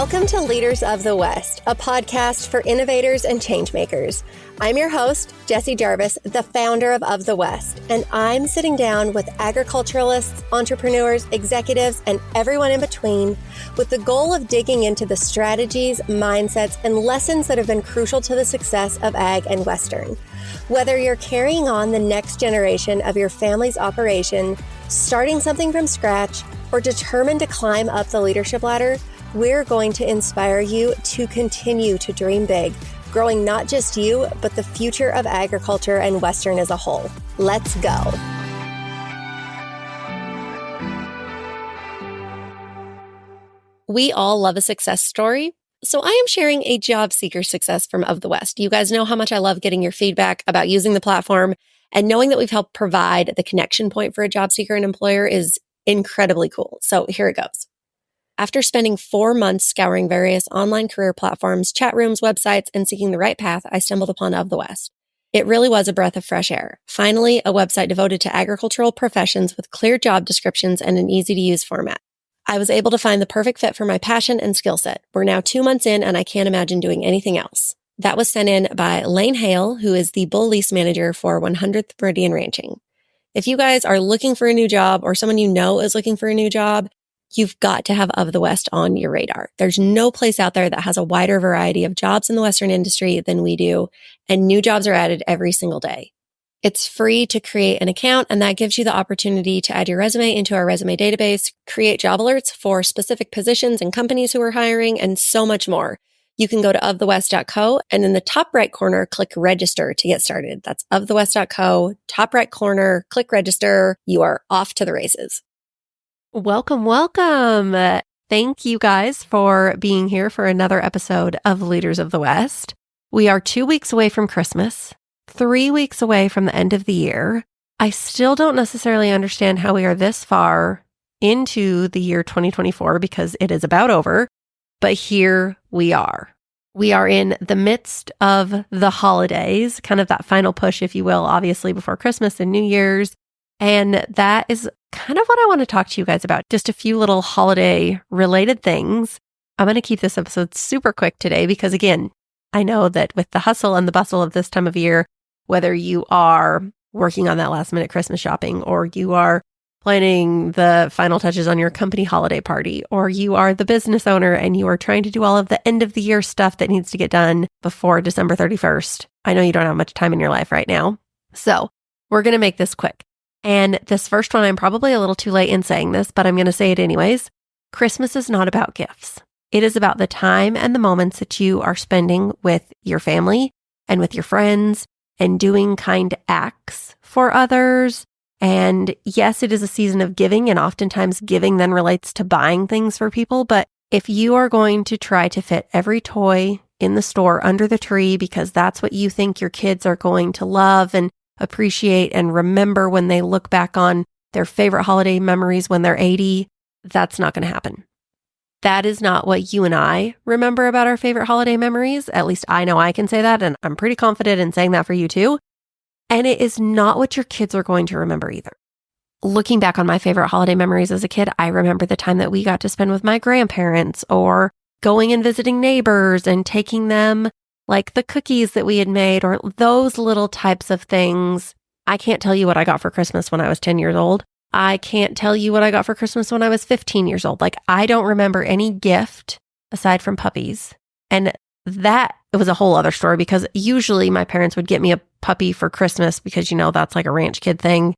Welcome to Leaders of the West, a podcast for innovators and changemakers. I'm your host, Jessie Jarvis, the founder of the West, and I'm sitting down with agriculturalists, entrepreneurs, executives, and everyone in between with the goal of digging into the strategies, mindsets, and lessons that have been crucial to the success of ag and Western. Whether you're carrying on the next generation of your family's operation, starting something from scratch, or determined to climb up the leadership ladder, we're going to inspire you to continue to dream big, growing not just you, but the future of agriculture and Western as a whole. Let's go. We all love a success story, so I am sharing a job seeker success from Of the West. You guys know how much I love getting your feedback about using the platform, and knowing that we've helped provide the connection point for a job seeker and employer is incredibly cool. So here it goes. After spending 4 months scouring various online career platforms, chat rooms, websites, and seeking the right path, I stumbled upon Of the West. It really was a breath of fresh air. Finally, a website devoted to agricultural professions with clear job descriptions and an easy-to-use format. I was able to find the perfect fit for my passion and skill set. We're now 2 months in, and I can't imagine doing anything else. That was sent in by Lane Hale, who is the bull lease manager for 100th Meridian Ranching. If you guys are looking for a new job, or someone you know is looking for a new job, you've got to have Of the West on your radar. There's no place out there that has a wider variety of jobs in the Western industry than we do, and new jobs are added every single day. It's free to create an account, and that gives you the opportunity to add your resume into our resume database, create job alerts for specific positions and companies who are hiring, and so much more. You can go to ofthewest.co, and in the top right corner, click register to get started. That's ofthewest.co, top right corner, click register. You are off to the races. Welcome. Thank you guys for being here for another episode of Leaders of the West. We are 2 weeks away from Christmas, 3 weeks away from the end of the year. I still don't necessarily understand how we are this far into the year 2024 because it is about over, but here we are. We are in the midst of the holidays, kind of that final push, if you will, obviously before Christmas and New Year's. And that is kind of what I want to talk to you guys about. Just a few little holiday related things. I'm going to keep this episode super quick today because, again, I know that with the hustle and the bustle of this time of year, whether you are working on that last minute Christmas shopping, or you are planning the final touches on your company holiday party, or you are the business owner and you are trying to do all of the end of the year stuff that needs to get done before December 31st. I know you don't have much time in your life right now. So we're going to make this quick. And this first one, I'm probably a little too late in saying this, but I'm going to say it anyways. Christmas is not about gifts. It is about the time and the moments that you are spending with your family and with your friends and doing kind acts for others. And yes, it is a season of giving, and oftentimes giving then relates to buying things for people. But if you are going to try to fit every toy in the store under the tree because that's what you think your kids are going to love and appreciate and remember when they look back on their favorite holiday memories when they're 80, that's not going to happen. That is not what you and I remember about our favorite holiday memories. At least I know I can say that, and I'm pretty confident in saying that for you too. And it is not what your kids are going to remember either. Looking back on my favorite holiday memories as a kid, I remember the time that we got to spend with my grandparents, or going and visiting neighbors and taking them like the cookies that we had made, or those little types of things. I can't tell you what I got for Christmas when I was 10 years old. I can't tell you what I got for Christmas when I was 15 years old. Like, I don't remember any gift aside from puppies. And that was a whole other story because usually my parents would get me a puppy for Christmas because, you know, that's like a ranch kid thing.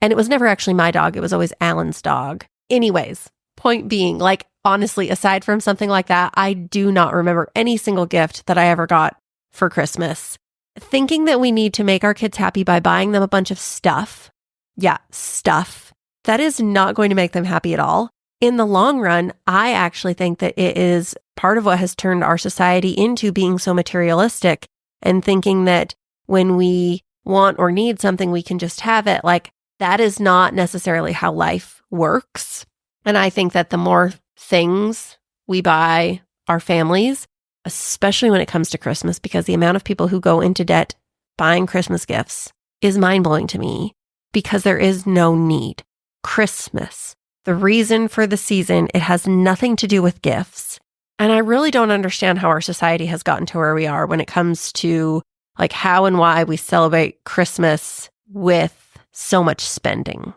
And it was never actually my dog. It was always Alan's dog. Anyways, point being, like, honestly, aside from something like that, I do not remember any single gift that I ever got for Christmas. Thinking that we need to make our kids happy by buying them a bunch of stuff. Yeah, stuff. That is not going to make them happy at all. In the long run, I actually think that it is part of what has turned our society into being so materialistic and thinking that when we want or need something, we can just have it. Like, that is not necessarily how life works. And I think that the more things we buy our families, especially when it comes to Christmas, because the amount of people who go into debt buying Christmas gifts is mind-blowing to me because there is no need. Christmas, the reason for the season, it has nothing to do with gifts. And I really don't understand how our society has gotten to where we are when it comes to like how and why we celebrate Christmas with so much spending.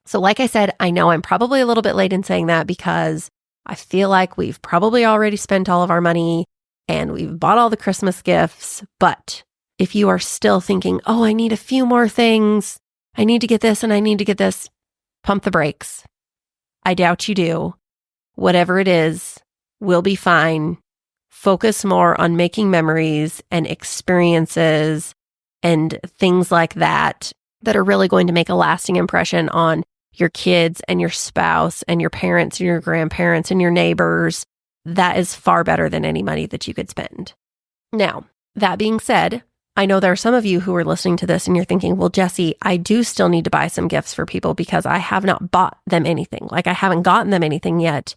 So like I said, I know I'm probably a little bit late in saying that because I feel like we've probably already spent all of our money and we've bought all the Christmas gifts. But if you are still thinking, oh, I need a few more things, I need to get this and I need to get this, pump the brakes. I doubt you do. Whatever it is, we'll be fine. Focus more on making memories and experiences and things like that that are really going to make a lasting impression on your kids and your spouse and your parents and your grandparents and your neighbors. That is far better than any money that you could spend. Now, that being said, I know there are some of you who are listening to this and you're thinking, well, Jessie, I do still need to buy some gifts for people because I have not bought them anything. Like I haven't gotten them anything yet,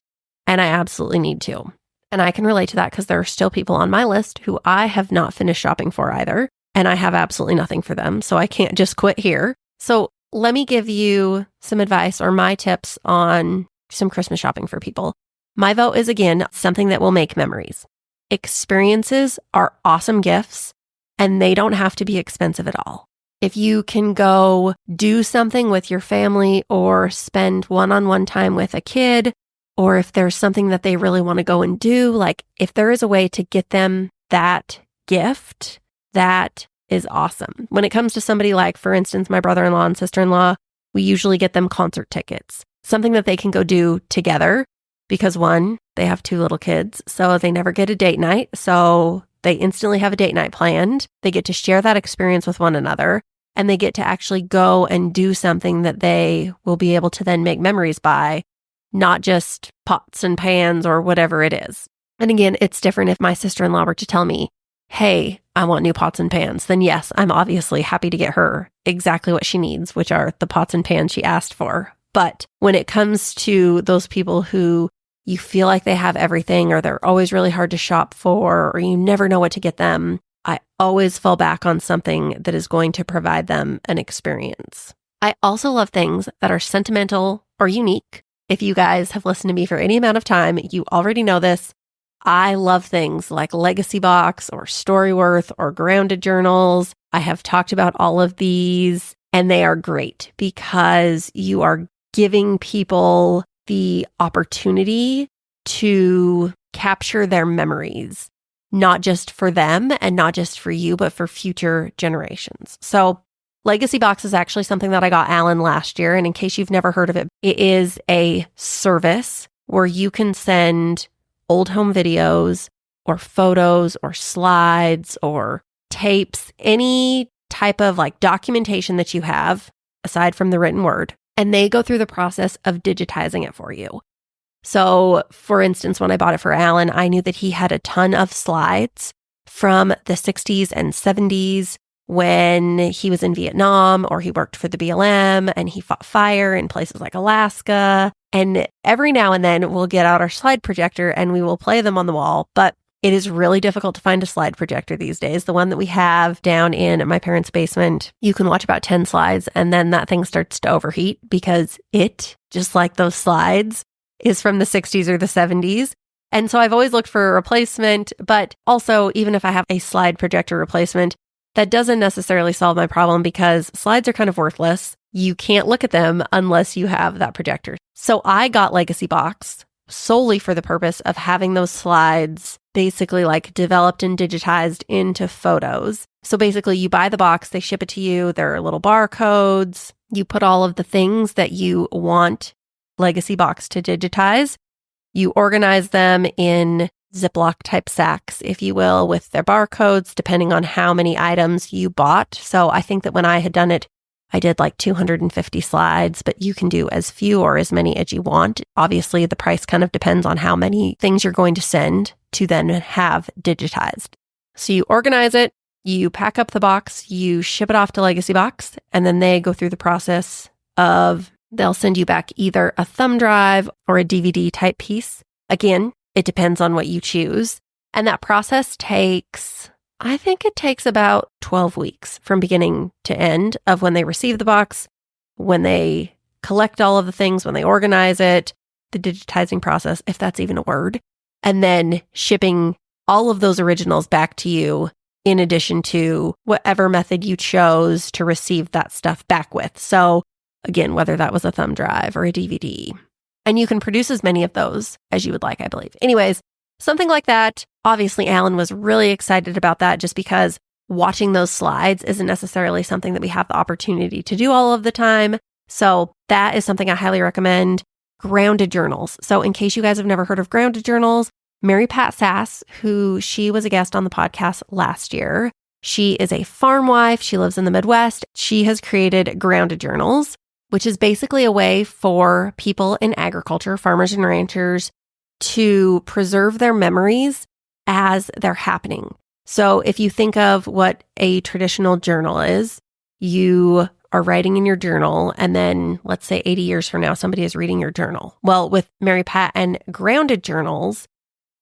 and I absolutely need to. And I can relate to that because there are still people on my list who I have not finished shopping for either, and I have absolutely nothing for them. So I can't just quit here. So let me give you some advice or my tips on some Christmas shopping for people. My vote is, again, something that will make memories. Experiences are awesome gifts, and they don't have to be expensive at all. If you can go do something with your family or spend one-on-one time with a kid, or if there's something that they really want to go and do, like if there is a way to get them that gift, that is awesome. When it comes to somebody like, for instance, my brother-in-law and sister-in-law, we usually get them concert tickets, something that they can go do together because one, they have 2 little kids, so they never get a date night. So they instantly have a date night planned. They get to share that experience with one another, and they get to actually go and do something that they will be able to then make memories by, not just pots and pans or whatever it is. And again, it's different if my sister-in-law were to tell me, hey, I want new pots and pans, then yes, I'm obviously happy to get her exactly what she needs, which are the pots and pans she asked for. But when it comes to those people who you feel like they have everything, or they're always really hard to shop for, or you never know what to get them, I always fall back on something that is going to provide them an experience. I also love things that are sentimental or unique. If you guys have listened to me for any amount of time, you already know this. I love things like Legacy Box or Storyworth or Grounded Journals. I have talked about all of these, and they are great because you are giving people the opportunity to capture their memories, not just for them and not just for you, but for future generations. So Legacy Box is actually something that I got Alan last year. And in case you've never heard of it, it is a service where you can send old home videos or photos or slides or tapes, any type of like documentation that you have aside from the written word. And they go through the process of digitizing it for you. So for instance, when I bought it for Alan, I knew that he had a ton of slides from the 60s and 70s when he was in Vietnam or he worked for the BLM and he fought fire in places like Alaska. And every now and then we'll get out our slide projector and we will play them on the wall. But it is really difficult to find a slide projector these days. The one that we have down in my parents' basement, you can watch about 10 slides and then that thing starts to overheat because it, just like those slides, is from the 60s or the 70s. And so I've always looked for a replacement, but also even if I have a slide projector replacement, that doesn't necessarily solve my problem because slides are kind of worthless. You can't look at them unless you have that projector. So I got Legacy Box solely for the purpose of having those slides basically like developed and digitized into photos. So basically you buy the box, they ship it to you, there are little barcodes, you put all of the things that you want Legacy Box to digitize, you organize them in Ziploc type sacks, if you will, with their barcodes, depending on how many items you bought. So I think that when I had done it, I did like 250 slides, but you can do as few or as many as you want. Obviously, the price kind of depends on how many things you're going to send to then have digitized. So you organize it, you pack up the box, you ship it off to Legacy Box, and then they go through the process of they'll send you back either a thumb drive or a DVD type piece. Again, it depends on what you choose. And that process takes, I think it takes about 12 weeks from beginning to end of when they receive the box, when they collect all of the things, when they organize it, the digitizing process, if that's even a word. and then shipping all of those originals back to you in addition to whatever method you chose to receive that stuff back with. So again, whether that was a thumb drive or a DVD. And you can produce as many of those as you would like, I believe. Anyways, something like that. Obviously, Alan was really excited about that just because watching those slides isn't necessarily something that we have the opportunity to do all of the time. So that is something I highly recommend. Grounded journals. So in case you guys have never heard of grounded journals, Mary Pat Sass, who she was a guest on the podcast last year, she is a farm wife. She lives in the Midwest. She has created grounded journals, which is basically a way for people in agriculture, farmers and ranchers, to preserve their memories as they're happening. So if you think of what a traditional journal is, you are writing in your journal, and then let's say 80 years from now, somebody is reading your journal. Well, with Mary Pat and grounded journals,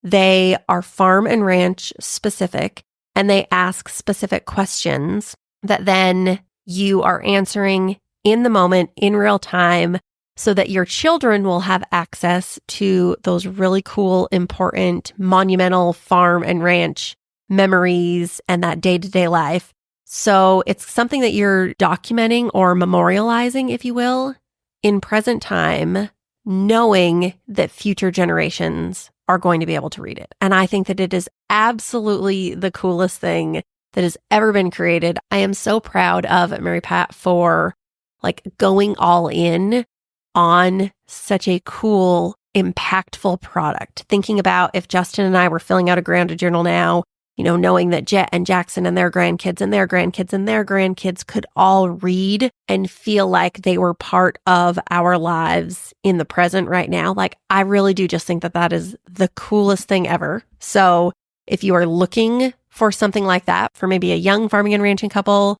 they are farm and ranch specific, and they ask specific questions that then you are answering in the moment, in real time, so that your children will have access to those really cool, important, monumental farm and ranch memories and that day-to-day life. So it's something that you're documenting or memorializing, if you will, in present time, knowing that future generations are going to be able to read it. And I think that it is absolutely the coolest thing that has ever been created. I am so proud of Mary Pat for going all in on such a cool, impactful product. Thinking about if Justin and I were filling out a grounded journal now, knowing that Jet and Jackson and their grandkids and their grandkids and their grandkids could all read and feel like they were part of our lives in the present right now. I really do just think that that is the coolest thing ever. So if you are looking for something like that for maybe a young farming and ranching couple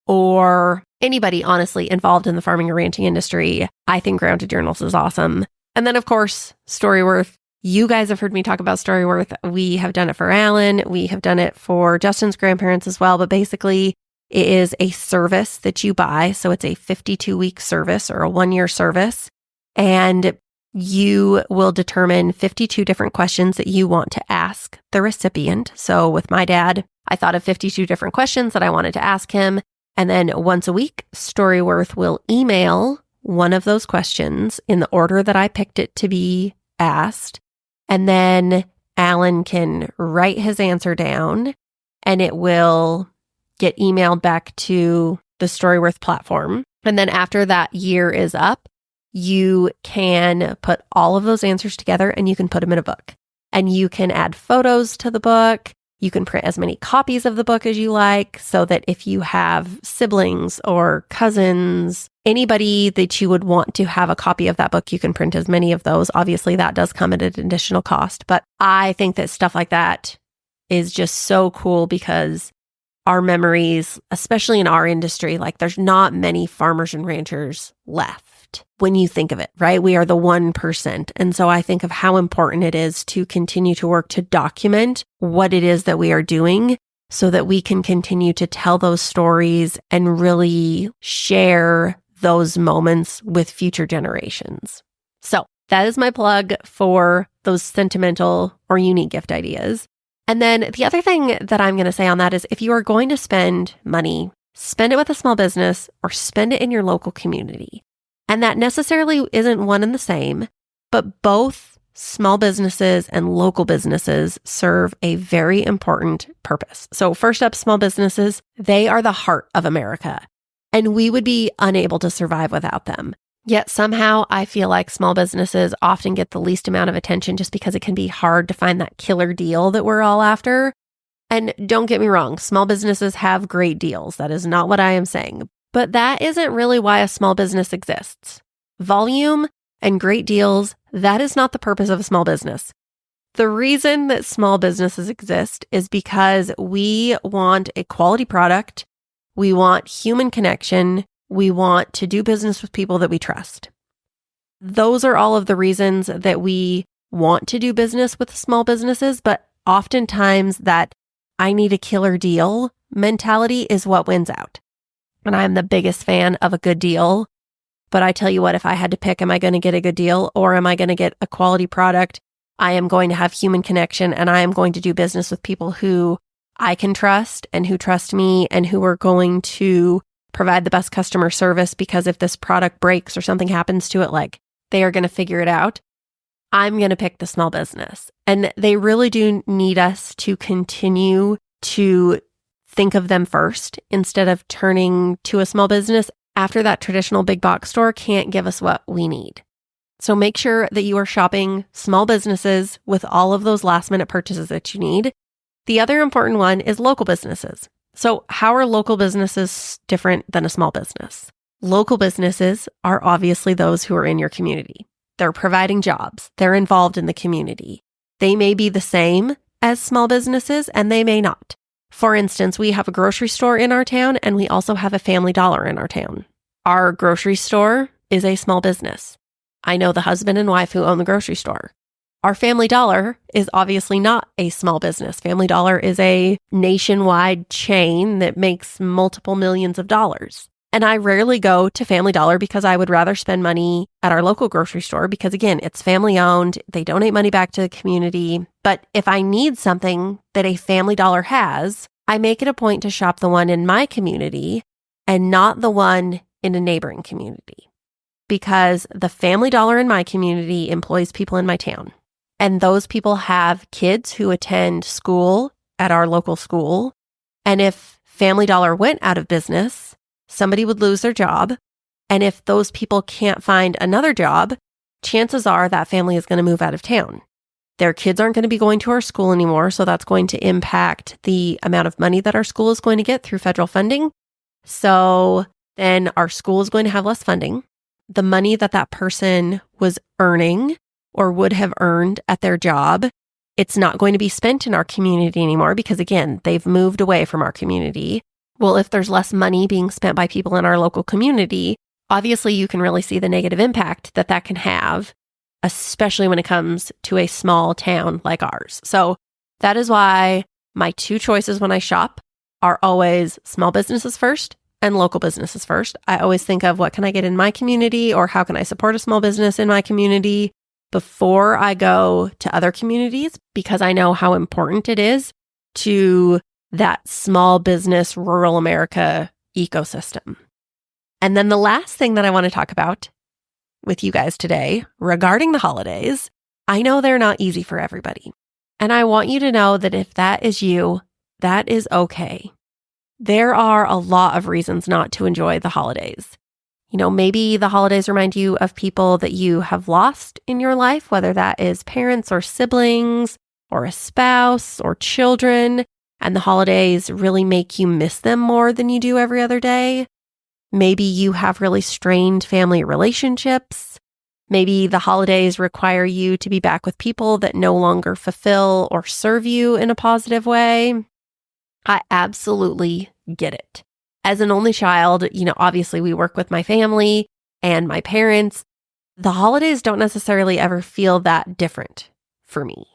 or anybody honestly involved in the farming or ranching industry, I think grounded journals is awesome. And then of course, Storyworth. You guys have heard me talk about Storyworth. We have done it for Alan. We have done it for Justin's grandparents as well. But basically, it is a service that you buy. So it's a 52-week service or a 1-year service. And you will determine 52 different questions that you want to ask the recipient. So with my dad, I thought of 52 different questions that I wanted to ask him. And then once a week, Storyworth will email one of those questions in the order that I picked it to be asked. And then Alan can write his answer down and it will get emailed back to the Storyworth platform. And then after that year is up, you can put all of those answers together and you can put them in a book. And you can add photos to the book. You can print as many copies of the book as you like so that if you have siblings or cousins, anybody that you would want to have a copy of that book, you can print as many of those. Obviously, that does come at an additional cost. But I think that stuff like that is just so cool because our memories, especially in our industry, there's not many farmers and ranchers left when you think of it, right? We are the 1%. And so I think of how important it is to continue to work to document what it is that we are doing so that we can continue to tell those stories and really share those moments with future generations. So that is my plug for those sentimental or unique gift ideas. And then the other thing that I'm going to say on that is if you are going to spend money, spend it with a small business or spend it in your local community. And that necessarily isn't one and the same, but both small businesses and local businesses serve a very important purpose. So first up, small businesses, they are the heart of America, and we would be unable to survive without them. Yet somehow I feel like small businesses often get the least amount of attention just because it can be hard to find that killer deal that we're all after. And don't get me wrong, small businesses have great deals. That is not what I am saying. But that isn't really why a small business exists. Volume and great deals, that is not the purpose of a small business. The reason that small businesses exist is because we want a quality product, we want human connection, we want to do business with people that we trust. Those are all of the reasons that we want to do business with small businesses, but oftentimes that I need a killer deal mentality is what wins out. And I'm the biggest fan of a good deal. But I tell you what, if I had to pick, am I going to get a good deal or am I going to get a quality product? I am going to have human connection, and I am going to do business with people who I can trust and who trust me and who are going to provide the best customer service, because if this product breaks or something happens to it, like, they are going to figure it out. I'm going to pick the small business. And they really do need us to continue to think of them first instead of turning to a small business after that traditional big box store can't give us what we need. So make sure that you are shopping small businesses with all of those last minute purchases that you need. The other important one is local businesses. So how are local businesses different than a small business? Local businesses are obviously those who are in your community. They're providing jobs. They're involved in the community. They may be the same as small businesses and they may not. For instance, we have a grocery store in our town and we also have a Family Dollar in our town. Our grocery store is a small business. I know the husband and wife who own the grocery store. Our Family Dollar is obviously not a small business. Family Dollar is a nationwide chain that makes multiple millions of dollars. And I rarely go to Family Dollar because I would rather spend money at our local grocery store because, again, it's family owned. They donate money back to the community. But if I need something that a Family Dollar has, I make it a point to shop the one in my community and not the one in a neighboring community, because the Family Dollar in my community employs people in my town. And those people have kids who attend school at our local school. And if Family Dollar went out of business, somebody would lose their job. And if those people can't find another job, chances are that family is going to move out of town. Their kids aren't going to be going to our school anymore, so that's going to impact the amount of money that our school is going to get through federal funding. So then our school is going to have less funding. The money that that person was earning or would have earned at their job, it's not going to be spent in our community anymore because, again, they've moved away from our community. Well, if there's less money being spent by people in our local community, obviously you can really see the negative impact that that can have, especially when it comes to a small town like ours. So that is why my two choices when I shop are always small businesses first and local businesses first. I always think of what can I get in my community or how can I support a small business in my community before I go to other communities, because I know how important it is to that small business, rural America ecosystem. And then the last thing that I want to talk about with you guys today regarding the holidays, I know they're not easy for everybody. And I want you to know that if that is you, that is okay. There are a lot of reasons not to enjoy the holidays. You know, maybe the holidays remind you of people that you have lost in your life, whether that is parents or siblings or a spouse or children, and the holidays really make you miss them more than you do every other day. Maybe you have really strained family relationships. Maybe the holidays require you to be back with people that no longer fulfill or serve you in a positive way. I absolutely get it. As an only child, you know, obviously we work with my family and my parents. The holidays don't necessarily ever feel that different for me.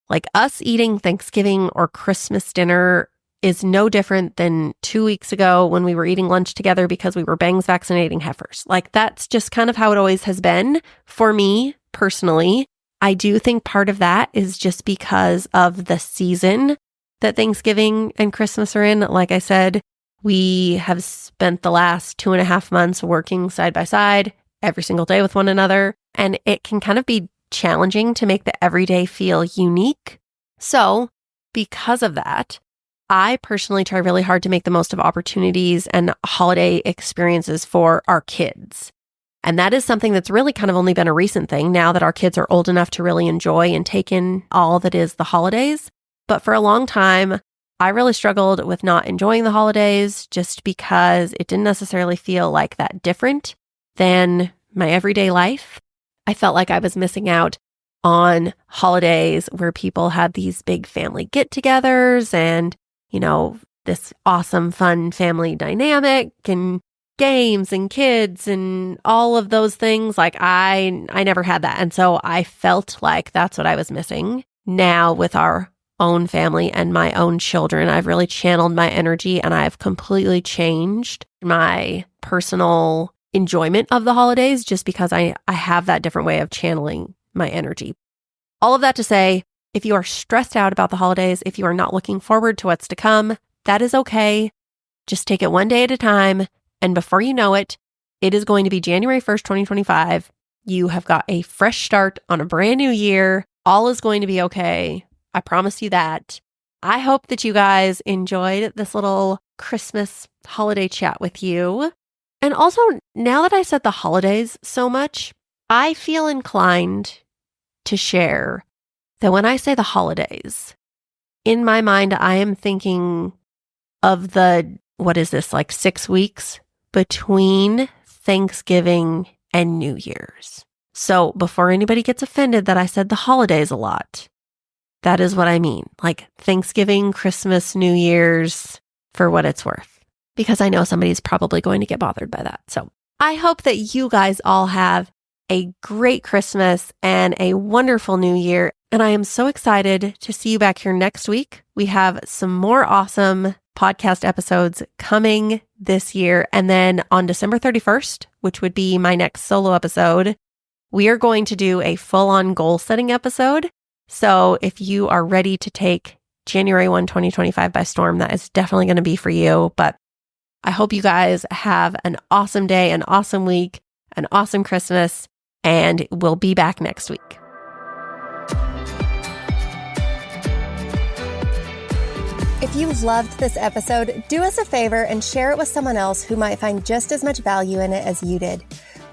Like us eating Thanksgiving or Christmas dinner is no different than 2 weeks ago when we were eating lunch together because we were bangs vaccinating heifers. Like that's just kind of how it always has been for me personally. I do think part of that is just because of the season that Thanksgiving and Christmas are in. Like I said, we have spent the last 2.5 months working side by side every single day with one another, and it can kind of be challenging to make the everyday feel unique. So because of that, I personally try really hard to make the most of opportunities and holiday experiences for our kids. And that is something that's really kind of only been a recent thing now that our kids are old enough to really enjoy and take in all that is the holidays. But for a long time, I really struggled with not enjoying the holidays just because it didn't necessarily feel like that different than my everyday life. I felt like I was missing out on holidays where people had these big family get-togethers and, you know, this awesome, fun family dynamic and games and kids and all of those things. Like I never had that. And so I felt like that's what I was missing. Now with our own family and my own children, I've really channeled my energy and I've completely changed my personal enjoyment of the holidays just because I have that different way of channeling my energy. all of that to say, if you are stressed out about the holidays, if you are not looking forward to what's to come, that is okay. Just take it one day at a time. And before you know it, it is going to be January 1st, 2025. You have got a fresh start on a brand new year. All is going to be okay. I promise you that. I hope that you guys enjoyed this little Christmas holiday chat with you. And also, now that I said the holidays so much, I feel inclined to share that when I say the holidays, in my mind, I am thinking of the, what is this, like 6 weeks between Thanksgiving and New Year's. So before anybody gets offended that I said the holidays a lot, that is what I mean. Like Thanksgiving, Christmas, New Year's, for what it's worth. Because I know somebody's probably going to get bothered by that. So I hope that you guys all have a great Christmas and a wonderful New Year. And I am so excited to see you back here next week. We have some more awesome podcast episodes coming this year. And then on December 31st, which would be my next solo episode, we are going to do a full-on goal setting episode. So if you are ready to take January 1, 2025 by storm, that is definitely going to be for you. But I hope you guys have an awesome day, an awesome week, an awesome Christmas, and we'll be back next week. If you loved this episode, do us a favor and share it with someone else who might find just as much value in it as you did.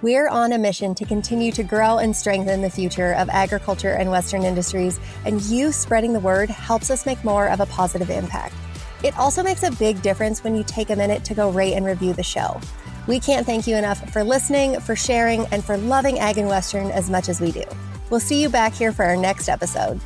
We're on a mission to continue to grow and strengthen the future of agriculture and Western industries, and you spreading the word helps us make more of a positive impact. It also makes a big difference when you take a minute to go rate and review the show. We can't thank you enough for listening, for sharing, and for loving Ag and Western as much as we do. We'll see you back here for our next episode.